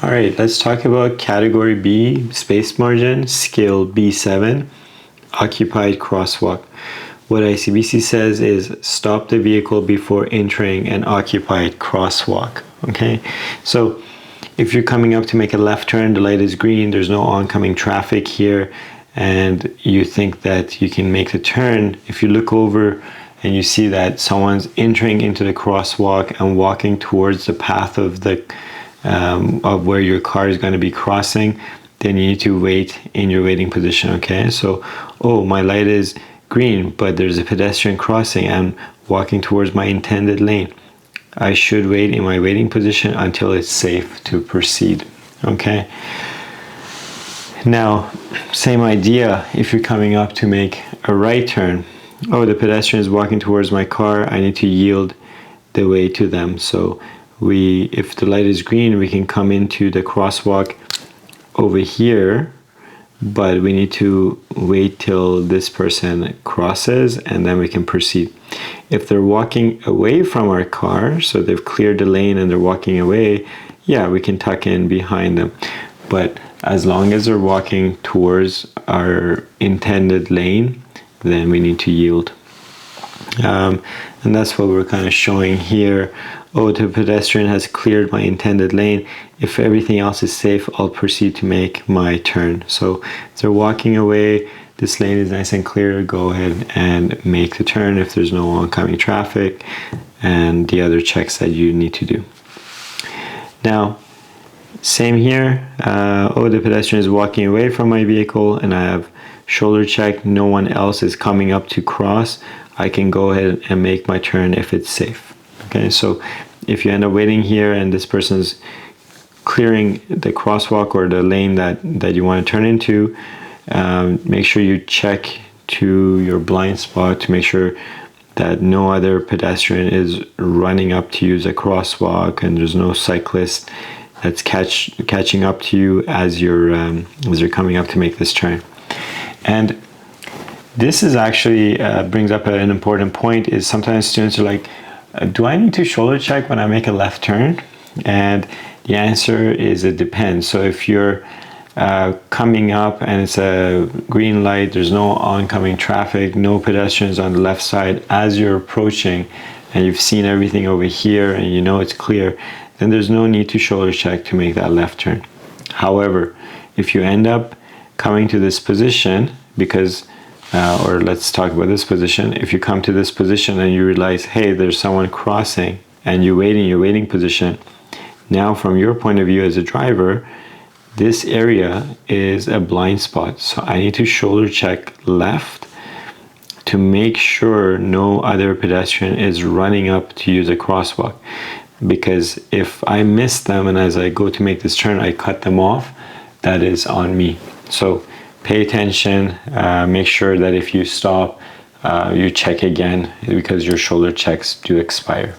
All right, let's talk about Category B, space margin, scale B7, occupied crosswalk. What ICBC says is stop the vehicle before entering an occupied crosswalk. Okay, so if you're coming up to make a left turn, the light is green, there's no oncoming traffic here, and you think that you can make the turn. If you look over and you see that someone's entering into the crosswalk and walking towards the path of where your car is going to be crossing, then you need to wait in your waiting position. Okay, so my light is green, but there's a pedestrian crossing and walking towards my intended lane. I should wait in my waiting position until it's safe to proceed. Okay, now same idea. If you're coming up to make a right turn, the pedestrian is walking towards my car, I need to yield the way to them. So if the light is green, we can come into the crosswalk over here, but we need to wait till this person crosses and then we can proceed. If they're walking away from our car, so they've cleared the lane and they're walking away, yeah, we can tuck in behind them. But as long as they're walking towards our intended lane, then we need to yield. And that's what we're kind of showing here. The pedestrian has cleared my intended lane. If everything else is safe, I'll proceed to make my turn. So if they're walking away, this lane is nice and clear, go ahead and make the turn if there's no oncoming traffic and the other checks that you need to do. Now, same here. The pedestrian is walking away from my vehicle and I have shoulder check, no one else is coming up to cross. I can go ahead and make my turn if it's safe. Okay, so if you end up waiting here and this person's clearing the crosswalk or the lane that you want to turn into, make sure you check to your blind spot to make sure that no other pedestrian is running up to use a crosswalk and there's no cyclist that's catching up to you as you're coming up to make this turn. And this is actually brings up an important point, is sometimes students are like, do I need to shoulder check when I make a left turn? And the answer is it depends. So if you're coming up and it's a green light, there's no oncoming traffic, no pedestrians on the left side, as you're approaching and you've seen everything over here and you know it's clear, then there's no need to shoulder check to make that left turn. However, if you end up coming to this position, or let's talk about this position. If you come to this position and you realize, hey, there's someone crossing and you wait in your waiting position, now from your point of view as a driver, this area is a blind spot. So I need to shoulder check left to make sure no other pedestrian is running up to use a crosswalk. Because if I miss them and as I go to make this turn, I cut them off, that is on me. So pay attention, make sure that if you stop, you check again because your shoulder checks do expire.